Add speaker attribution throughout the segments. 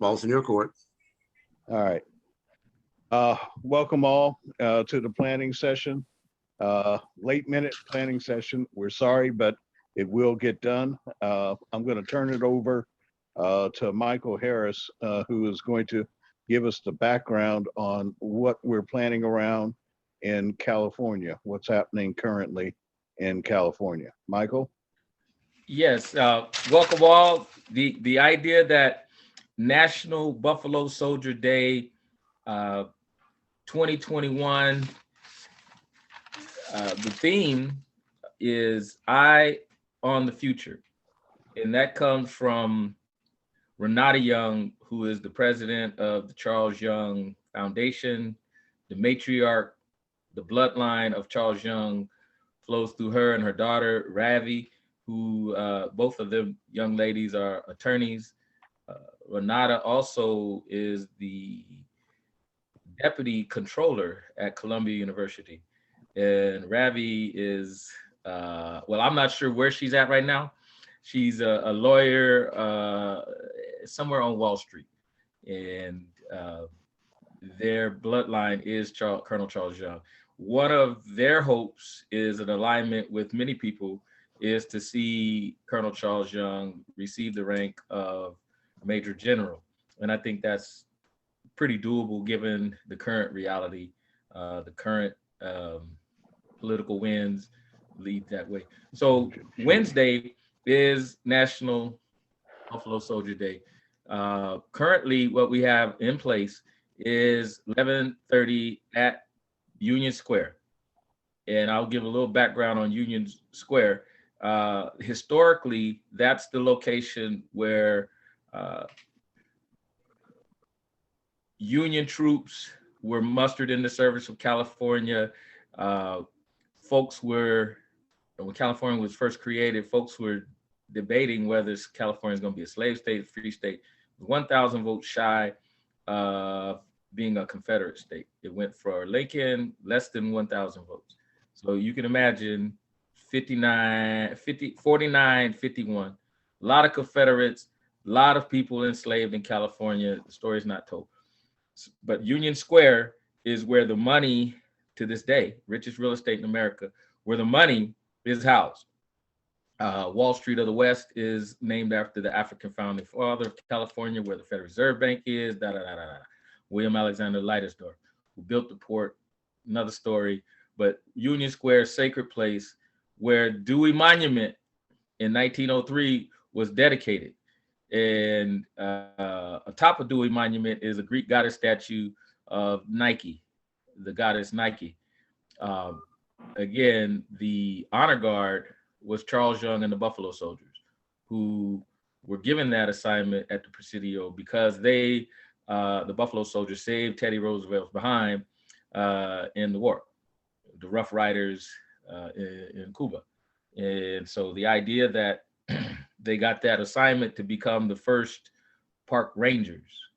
Speaker 1: Ball's in your court.
Speaker 2: All right. Welcome all to the planning session. Late minute planning session. We're sorry, but it will get done. I'm going to turn it over to Michael Harris, who is going to give us the background on what we're planning around in California, what's happening currently in California. Michael?
Speaker 3: Yes, welcome all. The idea that National Buffalo Soldier Day 2021, the theme is Eye on the Future. And that comes from Renata Young, who is the president of the Charles Young Foundation. The matriarch, the bloodline of Charles Young flows through her and her daughter, Ravi, who both of them young ladies are attorneys. Renata also is the deputy controller at Columbia University. And Ravi is, well, I'm not sure where she's at right now. She's a lawyer somewhere on Wall Street. And their bloodline is Colonel Charles Young. One of their hopes is an alignment with many people is to see Colonel Charles Young receive the rank of Major General. And I think that's pretty doable given the current reality, the current political winds lead that way. So Wednesday is National Buffalo Soldier Day. Currently, what we have in place is 11:30 at Union Square. And I'll give a little background on Union Square. Historically, that's the location where Union troops were mustered in the service of California. Folks were, when California was first created, folks were debating whether California is going to be a slave state, a free state. 1,000 votes shy of being a Confederate state. It went for Lincoln, less than 1,000 votes. So you can imagine 49, 51, a lot of Confederates, a lot of people enslaved in California. The story is not told. But Union Square is where the money, to this day, richest real estate in America, where the money is housed. Wall Street of the West is named after the African founding father of California, where the Federal Reserve Bank is, William Alexander Leidesdorff, who built the port, another story. But Union Square, sacred place, where Dewey Monument in 1903 was dedicated. And atop of Dewey Monument is a Greek goddess statue of Nike, the goddess Nike. Again, the honor guard was Charles Young and the Buffalo Soldiers, who were given that assignment at the Presidio because they, the Buffalo Soldiers, saved Teddy Roosevelt behind in the war, the Rough Riders in Cuba. And so the idea that they got that assignment to become the first park rangers,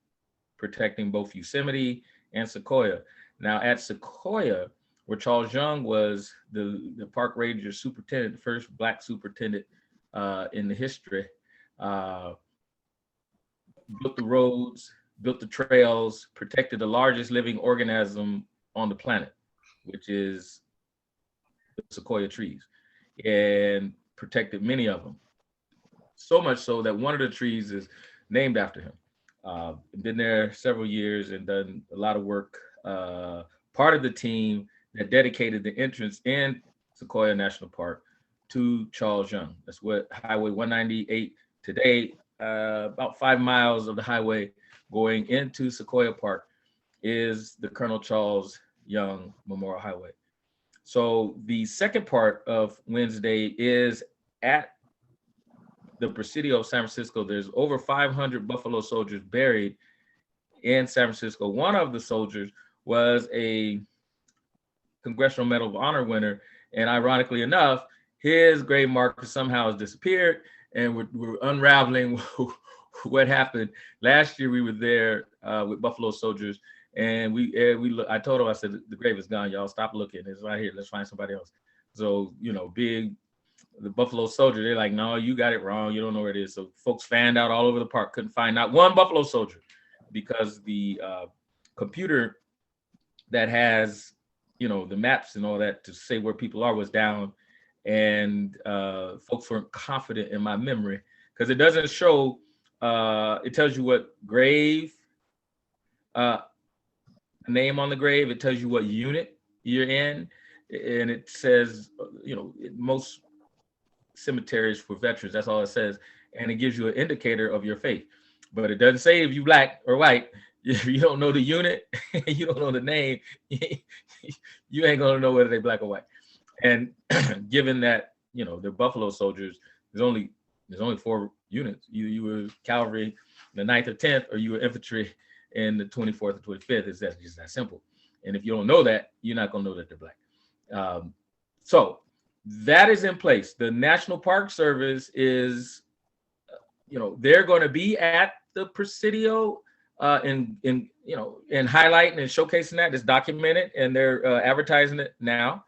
Speaker 3: protecting both Yosemite and Sequoia. Now at Sequoia, where Charles Young was the park ranger superintendent, the first Black superintendent in the history, built the roads, built the trails, protected the largest living organism on the planet, which is the Sequoia trees, and protected many of them. So much so that one of the trees is named after him. Been there several years and done a lot of work. Part of the team that dedicated the entrance in Sequoia National Park to Charles Young. That's what Highway 198 today, about 5 miles of the highway going into Sequoia Park is the Colonel Charles Young Memorial Highway. So the second part of Wednesday is at the Presidio of San Francisco. There's over 500 Buffalo Soldiers buried in San Francisco. One of the soldiers was a Congressional Medal of Honor winner, and ironically enough, his grave marker somehow has disappeared, and we're unraveling what happened. Last year we were there with Buffalo Soldiers, and I told him, I said, the grave is gone, y'all, stop looking, it's right here, let's find somebody else. So, you know, big the Buffalo Soldier. They're like, no, you got it wrong. You don't know where it is. So folks fanned out all over the park, couldn't find not one Buffalo Soldier because the computer that has, the maps and all that to say where people are was down. And folks weren't confident in my memory because it doesn't show, it tells you what grave, name on the grave. It tells you what unit you're in. And it says, most cemeteries for veterans, that's all it says. And it gives you an indicator of your faith. But it doesn't say if you black or white. If you don't know the unit, you don't know the name, you ain't gonna know whether they're black or white. And given that, they're Buffalo Soldiers, there's only 4 units. You were cavalry in the 9th or 10th, or you were infantry in the 24th or 25th. It's just that simple. And if you don't know that, you're not gonna know that they're black. So that is in place. The National Park Service is, they're going to be at the Presidio in highlighting and showcasing that. It's documented, and they're advertising it now.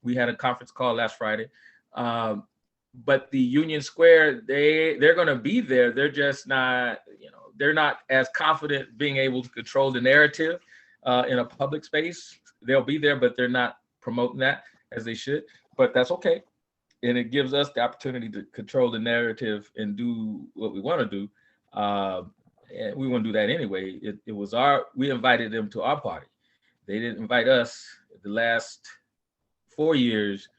Speaker 3: We had a conference call last Friday. But the Union Square, they're going to be there. They're just not, they're not as confident being able to control the narrative in a public space. They'll be there, but they're not promoting that as they should. But that's okay. And it gives us the opportunity to control the narrative and do what we want to do. And we want to do that anyway. It was we invited them to our party. They didn't invite us. The last 4 years,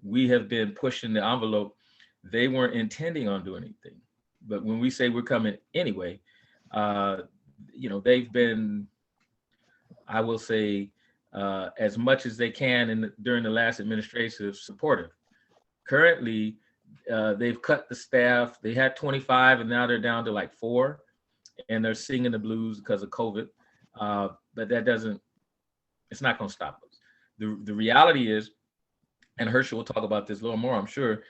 Speaker 3: we have been pushing the envelope. They weren't intending on doing anything. But when we say we're coming anyway, they've been, I will say, as much as they can during the last administration, supportive. Currently, they've cut the staff. They had 25 and now they're down to like 4, and they're singing the blues because of COVID. But it's not going to stop us. The reality is, and Herschel will talk about this a little more, I'm sure,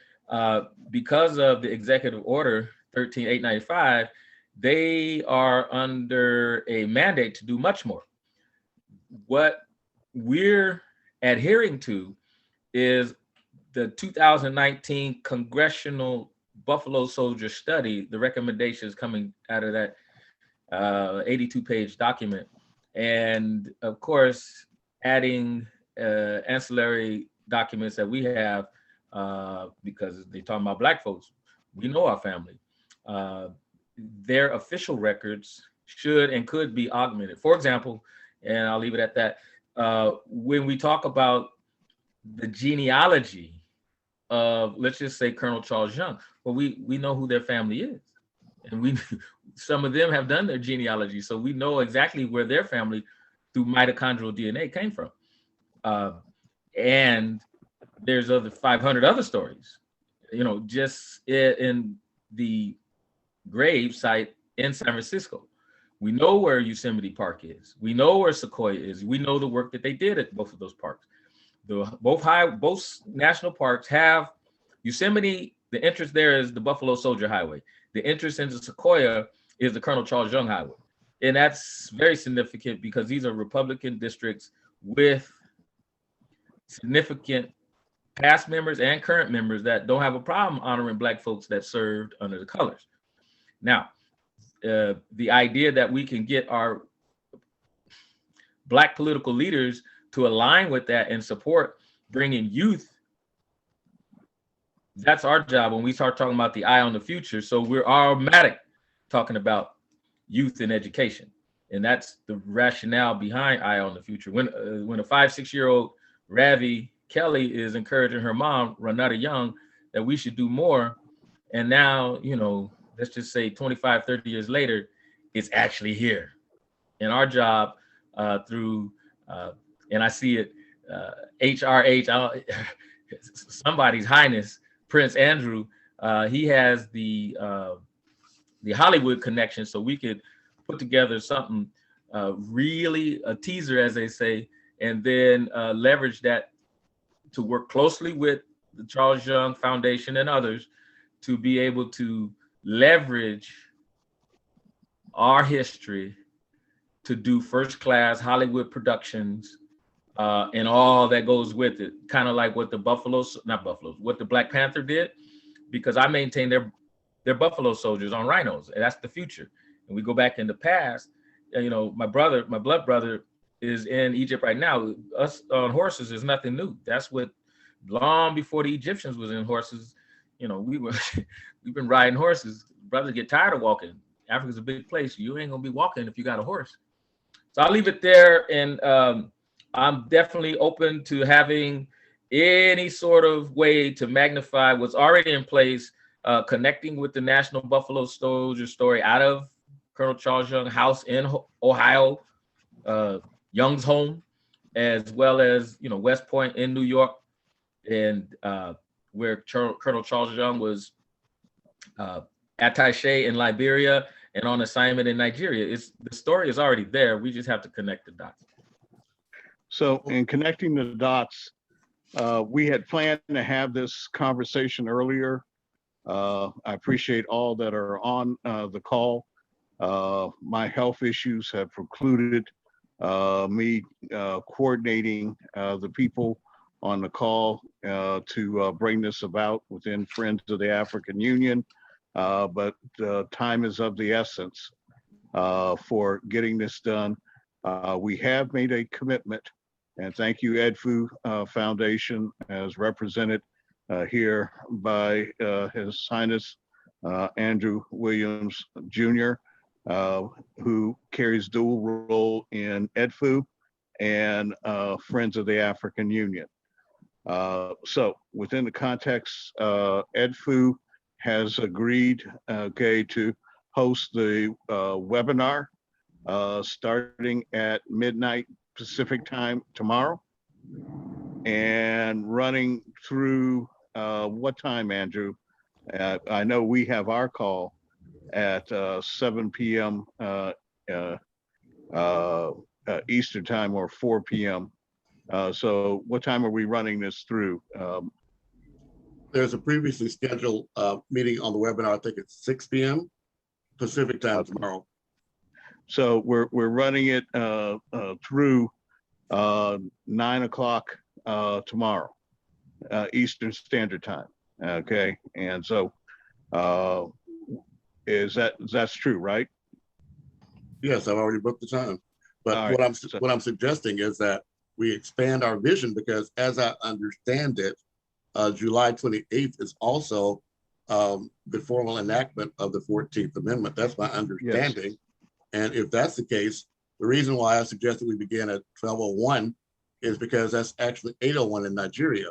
Speaker 3: because of the executive order 13895, they are under a mandate to do much more. What we're adhering to is the 2019 Congressional Buffalo Soldier Study, the recommendations coming out of that 82-page document. And of course, adding ancillary documents that we have because they're talking about Black folks. We know our family. Their official records should and could be augmented. For example, and I'll leave it at that, when we talk about the genealogy of, let's just say, Colonel Charles Young, well, we know who their family is. And some of them have done their genealogy, so we know exactly where their family through mitochondrial DNA came from. And there's 500 other stories, just in the grave site in San Francisco. We know where Yosemite Park is. We know where Sequoia is. We know the work that they did at both of those parks. Both national parks have Yosemite. The entrance there is the Buffalo Soldier Highway. The entrance into Sequoia is the Colonel Charles Young Highway. And that's very significant because these are Republican districts with significant past members and current members that don't have a problem honoring Black folks that served under the colors. Now, the idea that we can get our Black political leaders to align with that and support bringing youth, that's our job when we start talking about the eye on the future. So we're automatic talking about youth and education. And that's the rationale behind Eye on the Future. When a 5-6-year-old Ravi Kelly is encouraging her mom, Renata Young, that we should do more. And now, let's just say 25, 30 years later, it's actually here. And our job through, and I see it, HRH, somebody's highness, Prince Andrew, he has the Hollywood connection, so we could put together something really a teaser, as they say, and then leverage that to work closely with the Charles Young Foundation and others to be able to leverage our history to do first-class Hollywood productions and all that goes with it, kind of like what the what the Black Panther did, because I maintain they're Buffalo Soldiers on rhinos, and that's the future. And we go back in the past, you know, my blood brother is in Egypt right now. Us on horses is nothing new. That's what, long before the Egyptians was in horses, you know, we've been riding horses. Brothers get tired of walking. Africa's a big place. You ain't gonna be walking if you got a horse. So I'll leave it there, and I'm definitely open to having any sort of way to magnify what's already in place, connecting with the National Buffalo Soldier story out of Colonel Charles Young house in Ohio, Young's home, as well as, you know, West Point in New York, and where Colonel Charles Young was attaché in Liberia and on assignment in Nigeria. The story is already there. We just have to connect the dots.
Speaker 2: So in connecting the dots, we had planned to have this conversation earlier. I appreciate all that are on the call. My health issues have precluded me coordinating the people on the call to bring this about within Friends of the African Union. But time is of the essence for getting this done. We have made a commitment, and thank you, EDFU Foundation, as represented here by His Highness Andrew Williams Jr., who carries dual role in EDFU and Friends of the African Union. So within the context, EDFU has agreed, to host the webinar starting at midnight Pacific time tomorrow, and running through what time, Andrew? I know we have our call at 7 p.m. Eastern time, or 4 p.m. So what time are we running this through?
Speaker 1: There's a previously scheduled meeting on the webinar. I think it's 6 p.m. Pacific time tomorrow.
Speaker 2: So we're running it through 9 o'clock tomorrow, Eastern Standard Time. Okay, and so that's true, right?
Speaker 1: Yes, I've already booked the time. But
Speaker 2: right.
Speaker 1: what I'm suggesting is that we expand our vision, because as I understand it, July 28th is also the formal enactment of the 14th Amendment. That's my understanding. Yes. And if that's the case, the reason why I suggested we begin at 12:01 is because that's actually 8:01 in Nigeria.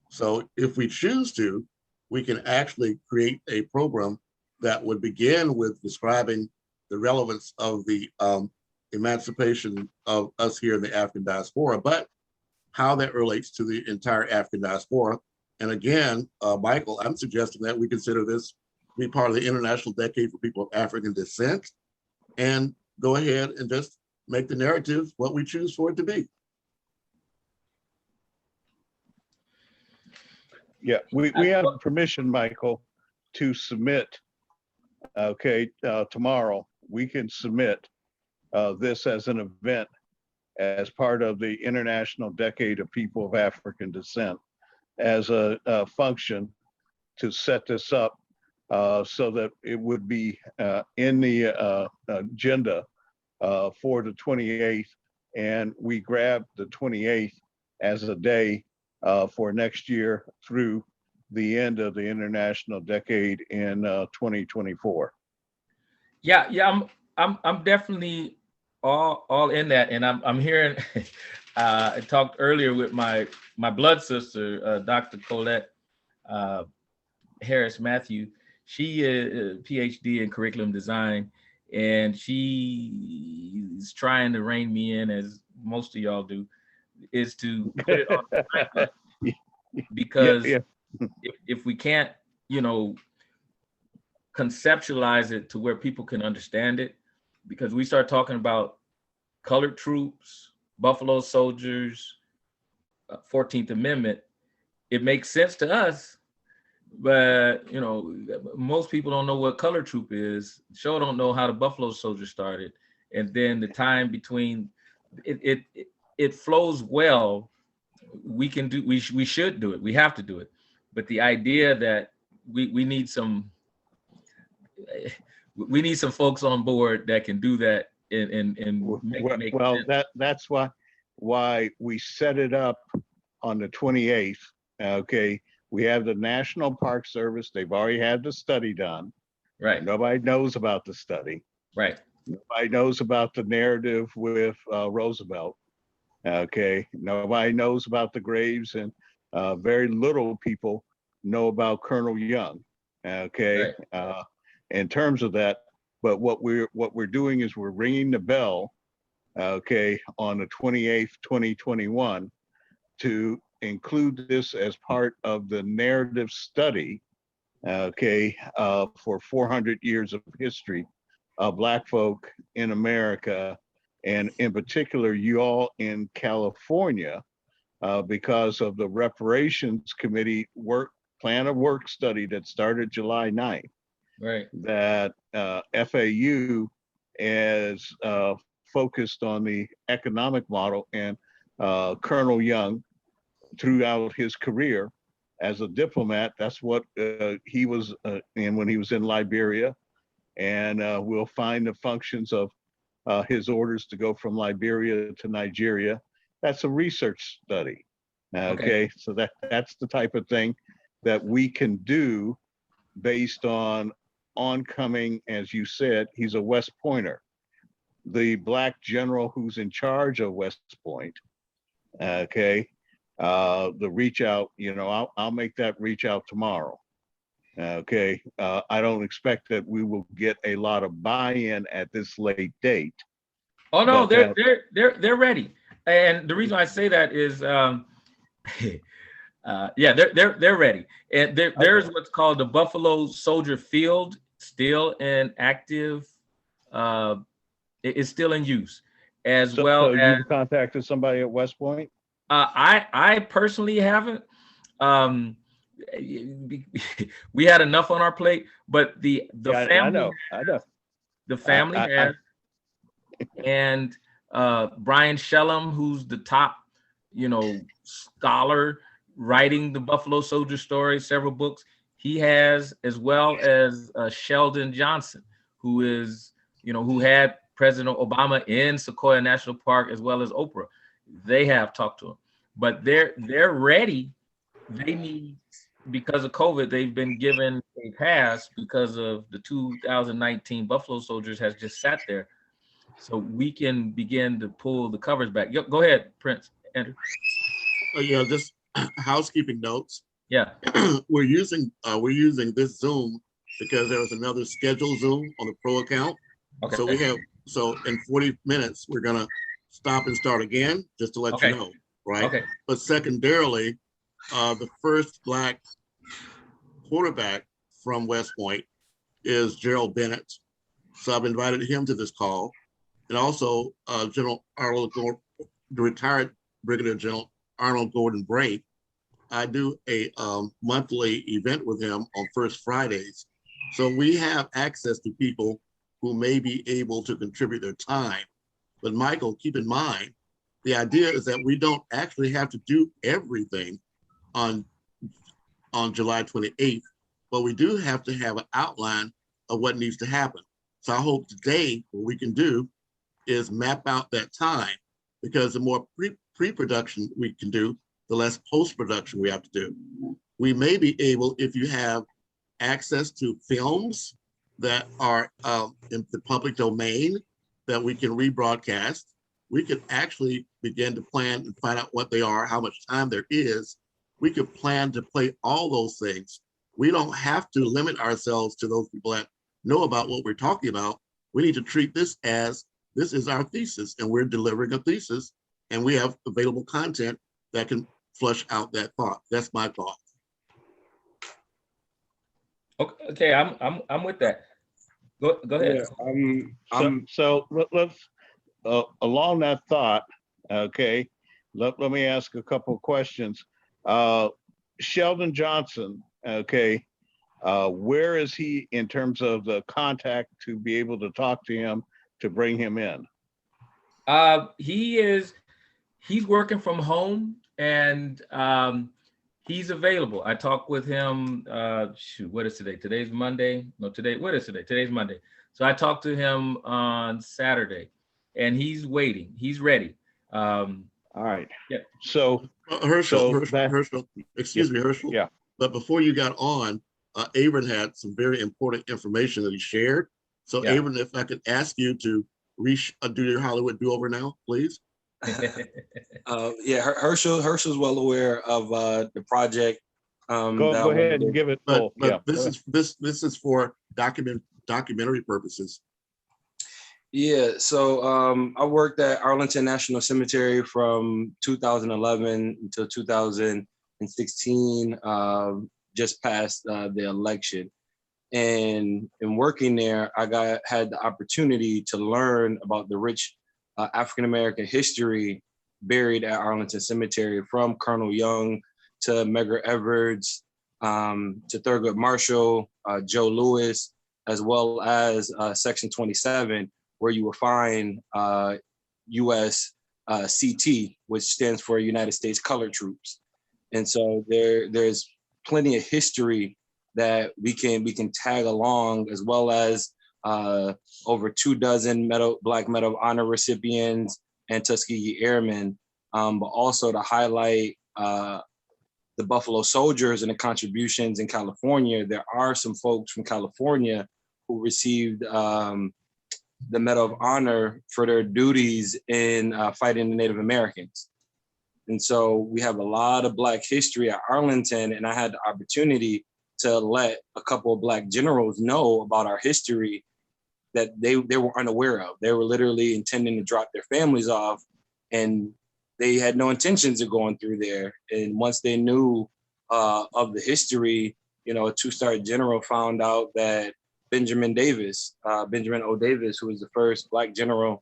Speaker 1: So if we choose to, we can actually create a program that would begin with describing the relevance of the emancipation of us here in the African diaspora, but how that relates to the entire African diaspora. And again, Michael, I'm suggesting that we consider this to be part of the International Decade for People of African Descent, and go ahead and just make the narrative what we choose for it to be.
Speaker 2: Yeah, we have permission, Michael, to submit, tomorrow. We can submit this as an event as part of the International Decade of People of African Descent, as a function to set this up so that it would be in the agenda for the 28th, and we grab the 28th as a day for next year through the end of the International Decade in 2024.
Speaker 3: Yeah, I'm definitely all in that, and I'm hearing. I talked earlier with my blood sister, Dr. Colette Harris Matthew. She is a PhD in curriculum design, and she is trying to rein me in, as most of y'all do, is to put it on the curriculum. Because if we can't, conceptualize it to where people can understand it, because we start talking about colored troops, Buffalo Soldiers, 14th Amendment, it makes sense to us, but most people don't know what color troop is. Sure don't know how the Buffalo Soldiers started, and then the time between it it flows well, we can do, we should do it. We have to do it. But the idea that we need some folks on board that can do that and make
Speaker 2: Well,
Speaker 3: sense.
Speaker 2: that's why we set it up on the 28th. Okay, we have the National Park Service. They've already had the study done.
Speaker 3: Right.
Speaker 2: Nobody knows about the study.
Speaker 3: Right.
Speaker 2: Nobody knows about the narrative with Roosevelt. Okay, nobody knows about the graves, and very little people know about Colonel Young. Okay,
Speaker 3: Right.
Speaker 2: In terms of that, but what we're doing is we're ringing the bell. Okay, on the 28th, 2021, to include this as part of the narrative study. Okay, for 400 years of history of Black folk in America, and in particular, you all in California, because of the Reparations Committee plan of work study that started July 9th.
Speaker 3: Right.
Speaker 2: That FAU is focused on the economic model, and Colonel Young, throughout his career as a diplomat, that's what he was in when he was in Liberia. And we'll find the functions of his orders to go from Liberia to Nigeria. That's a research study. Okay, so that's the type of thing that we can do based on oncoming, as you said, he's a West Pointer. The Black general who's in charge of West Point, okay, the reach out, I'll make that reach out tomorrow. Okay, I don't expect that we will get a lot of buy-in at this late date.
Speaker 3: Oh no, they're ready. And the reason I say that is, yeah, they're ready. And there's what's called the Buffalo Soldier Field, still in active. It's still in use, as well.
Speaker 2: So
Speaker 3: as
Speaker 2: you've contacted somebody at West Point?
Speaker 3: I personally haven't. We had enough on our plate, but the
Speaker 2: Yeah,
Speaker 3: family,
Speaker 2: I know.
Speaker 3: the family has, and Brian Shellum, who's the top, scholar writing the Buffalo Soldier story, several books. He has, as well as Sheldon Johnson, who is, who had President Obama in Sequoia National Park, as well as Oprah. They have talked to him, but they're ready. They need, because of COVID, they've been given a pass because of the 2019 Buffalo Soldiers has just sat there. So we can begin to pull the covers back. Go ahead, Prince, Andrew.
Speaker 1: Just housekeeping notes.
Speaker 3: Yeah.
Speaker 1: We're using this Zoom because there was another scheduled Zoom on the pro account.
Speaker 3: Okay.
Speaker 1: So in 40 minutes, we're gonna stop and start again, just to let you know, right?
Speaker 3: Okay.
Speaker 1: But secondarily, the first Black quarterback from West Point is Gerald Bennett. So I've invited him to this call. And also General Arnold Gordon, the retired Brigadier General Arnold Gordon Brake. I do a monthly event with him on first Fridays. So we have access to people who may be able to contribute their time. But Michael, keep in mind, the idea is that we don't actually have to do everything on July 28th, but we do have to have an outline of what needs to happen. So I hope today what we can do is map out that time, because the more pre-production we can do, the less post-production we have to do. We may be able, if you have access to films that are in the public domain that we can rebroadcast, we could actually begin to plan and find out what they are, how much time there is. We could plan to play all those things. We don't have to limit ourselves to those people that know about what we're talking about. We need to treat this as, this is our thesis, and we're delivering a thesis, and we have available content that can flush out that thought. That's my thought.
Speaker 3: Okay, I'm with that. Go ahead.
Speaker 2: Yeah, so let's along that thought. Okay, let me ask a couple of questions. Sheldon Johnson. Okay, where is he in terms of the contact to be able to talk to him to bring him in?
Speaker 3: He is. He's working from home, and he's available. I talked with him. What is today? Today's Monday. No, what is today? Today's Monday. So I talked to him on Saturday, and he's waiting. He's ready.
Speaker 2: All right.
Speaker 3: Yeah.
Speaker 2: So
Speaker 1: Herschel,
Speaker 2: that,
Speaker 1: excuse me, Herschel.
Speaker 2: yeah.
Speaker 1: But before you got on, Aaron had some very important information that he shared. So
Speaker 3: Yeah.
Speaker 1: Aaron, if I could ask you to do your Hollywood do-over now, please.
Speaker 4: Yeah, Herschel's well aware of the project.
Speaker 2: Go ahead and give it.
Speaker 1: But this is for documentary purposes.
Speaker 4: Yeah, so I worked at Arlington National Cemetery from 2011 until 2016, just past the election. And in working there, I had the opportunity to learn about the rich African-American history buried at Arlington Cemetery, from Colonel Young to Medgar Evers, to Thurgood Marshall, Joe Louis, as well as Section 27, where you will find US CT, which stands for United States Colored Troops. And so there's plenty of history that we can tag along, as well as over 24 Black Medal of Honor recipients and Tuskegee Airmen, but also to highlight the Buffalo Soldiers and the contributions in California. There are some folks from California who received the Medal of Honor for their duties in fighting the Native Americans. And so we have a lot of Black history at Arlington, and I had the opportunity to let a couple of Black generals know about our history that they were unaware of. They were literally intending to drop their families off, and they had no intentions of going through there. And once they knew of the history, a 2-star general found out that Benjamin O. Davis, who was the first Black general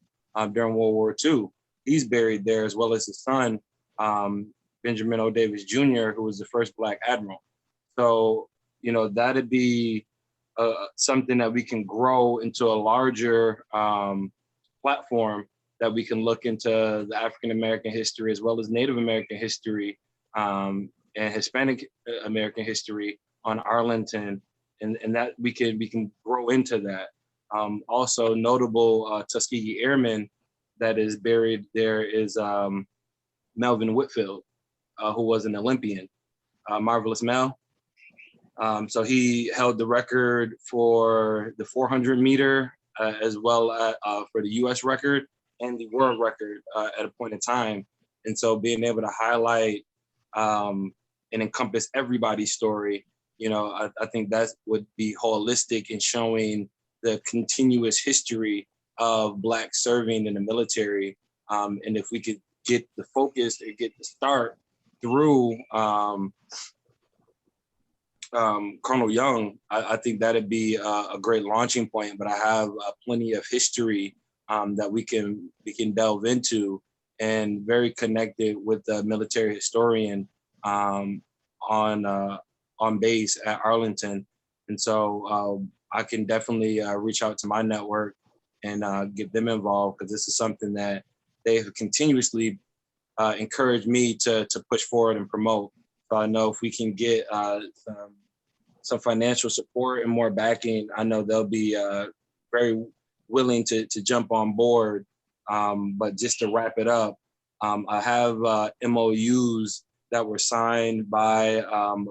Speaker 4: during World War II, he's buried there, as well as his son, Benjamin O. Davis Jr., who was the first Black admiral. So, that'd be something that we can grow into a larger platform, that we can look into the African-American history as well as Native American history and Hispanic American history on Arlington, and that we can grow into that. Also notable Tuskegee Airmen that is buried there is Melvin Whitfield, who was an Olympian, Marvelous Mel. So he held the record for the 400 meter, as well as for the US record and the world record at a point in time. And so being able to highlight and encompass everybody's story, I think that would be holistic in showing the continuous history of Black serving in the military. And if we could get the focus or get the start through Colonel Young, I think that'd be a great launching point. But I have plenty of history that we can delve into, and very connected with the military historian on base at Arlington. And so I can definitely reach out to my network and get them involved, because this is something that they have continuously encouraged me to push forward and promote. So I know if we can get some financial support and more backing, I know they'll be very willing to jump on board. But just to wrap it up, I have MOUs that were signed by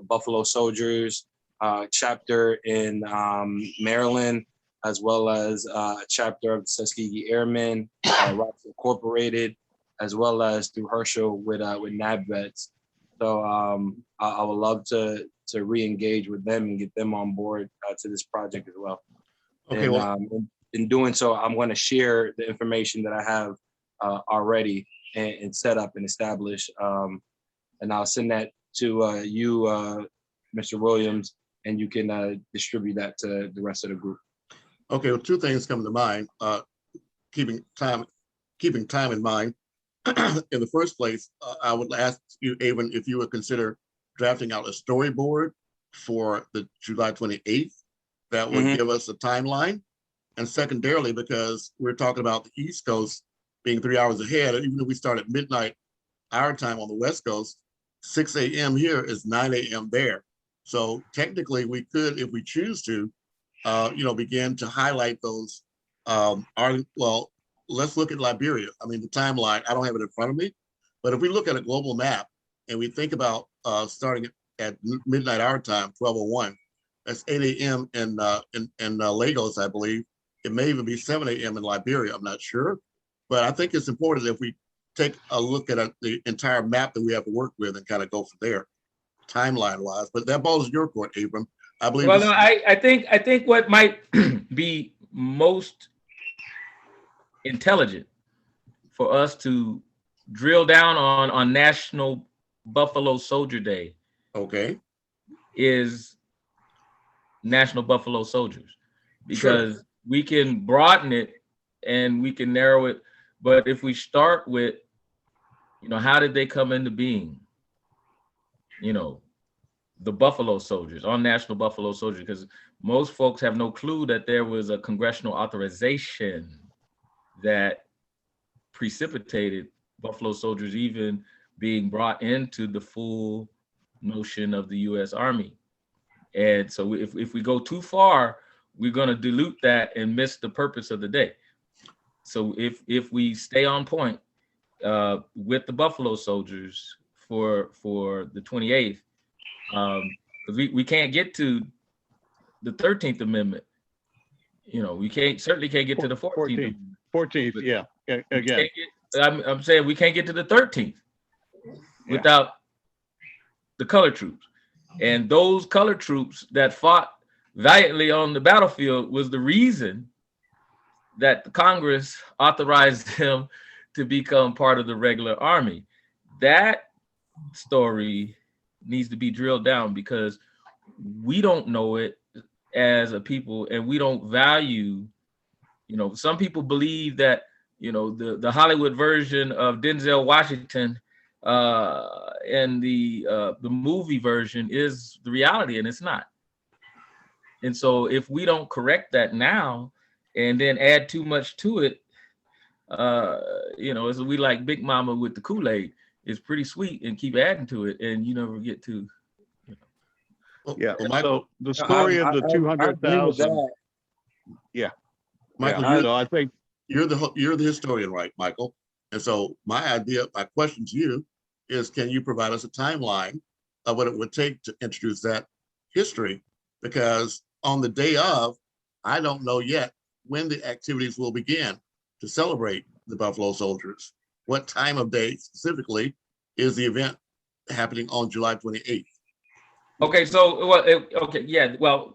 Speaker 4: Buffalo Soldiers chapter in Maryland, as well as a chapter of the Tuskegee Airmen, Rocks Incorporated, as well as through Herschel with NABVETS. So I would love to re-engage with them and get them on board to this project as well. Okay. And, in doing so, I'm going to share the information that I have already and set up and established. And I'll send that to you, Mr. Williams, and you can distribute that to the rest of the group.
Speaker 1: Okay, well, 2 things come to mind. Keeping time in mind. In the first place, I would ask you, Avon, if you would consider drafting out a storyboard for the July 28th that would give us a timeline. And secondarily, because we're talking about the East Coast being 3 hours ahead, even if we start at midnight our time on the West Coast, 6 a.m. here is 9 a.m. there. So technically we could, if we choose to, begin to highlight those. Well, let's look at Liberia. I mean, the timeline, I don't have it in front of me, but if we look at a global map and we think about starting at midnight our time, 12:01, that's 8 a.m. in Lagos, I believe. It may even be 7 a.m. in Liberia, I'm not sure. But I think it's important if we take a look at the entire map that we have to work with and kind of go from there, timeline wise. But that ball is your court, Abram. I believe.
Speaker 3: Well, no, I think what might be most intelligent for us to drill down on National Buffalo Soldier Day,
Speaker 1: okay,
Speaker 3: is National Buffalo Soldiers, because we can broaden it and we can narrow it. But if we start with, how did they come into being? The Buffalo Soldiers, on National Buffalo Soldiers, because most folks have no clue that there was a congressional authorization that precipitated Buffalo Soldiers even being brought into the full notion of the U.S. Army. And so if we go too far, we're going to dilute that and miss the purpose of the day. So if we stay on point with the Buffalo Soldiers for the 28th, we can't get to the 13th Amendment. We certainly can't get to the 14th.
Speaker 2: 14th, yeah. Again,
Speaker 3: I'm saying we can't get to the 13th without the color troops. And those color troops that fought valiantly on the battlefield was the reason that the Congress authorized them to become part of the regular army. That story needs to be drilled down, because we don't know it as a people, and we don't value, some people believe that, the Hollywood version of Denzel Washington and the movie version is the reality, and it's not. And so if we don't correct that now and then add too much to it, as we like Big Mama with the Kool-Aid, it's pretty sweet, and keep adding to it, and you never get to.
Speaker 2: Yeah.
Speaker 1: Well, Michael,
Speaker 2: So the story of the 200,000. Yeah.
Speaker 1: Michael,
Speaker 2: So I think
Speaker 1: you're the historian, right, Michael? And so my question to you is, can you provide us a timeline of what it would take to introduce that history? Because on the day of, I don't know yet when the activities will begin to celebrate the Buffalo Soldiers. What time of day specifically is the event happening on July 28th?
Speaker 3: Okay,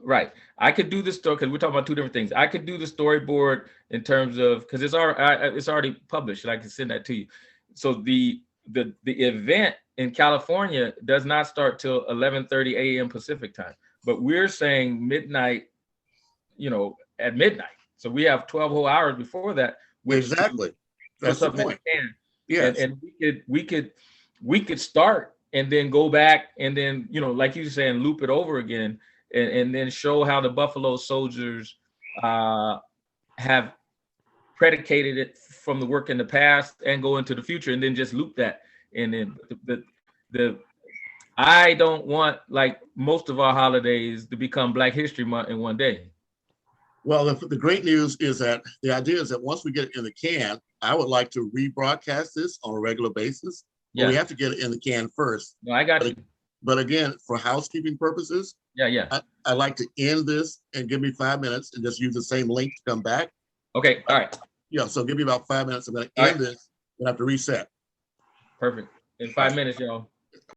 Speaker 3: right. I could do this story, because we're talking about two different things. I could do the storyboard in terms of, because it's already published, and I can send that to you. So the event in California does not start till 11:30 a.m. Pacific time, but we're saying midnight, at midnight. So we have 12 whole hours before that.
Speaker 1: Exactly. That's the point. Yes.
Speaker 3: And we could start and then go back and then, like you were saying, loop it over again, and then show how the Buffalo Soldiers have predicated it from the work in the past and go into the future, and then just loop that. And then I don't want, like most of our holidays, to become Black History Month in one day.
Speaker 1: Well, the great news is that the idea is that once we get it in the can, I would like to rebroadcast this on a regular basis. But we have to get it in the can first.
Speaker 3: No, I got you.
Speaker 1: But again, for housekeeping purposes, I'd like to end this and give me 5 minutes and just use the same link to come back.
Speaker 3: Okay, all right.
Speaker 1: Yeah, so give me about 5 minutes. I'm going to end this and have to reset.
Speaker 3: Perfect. In 5 minutes, y'all.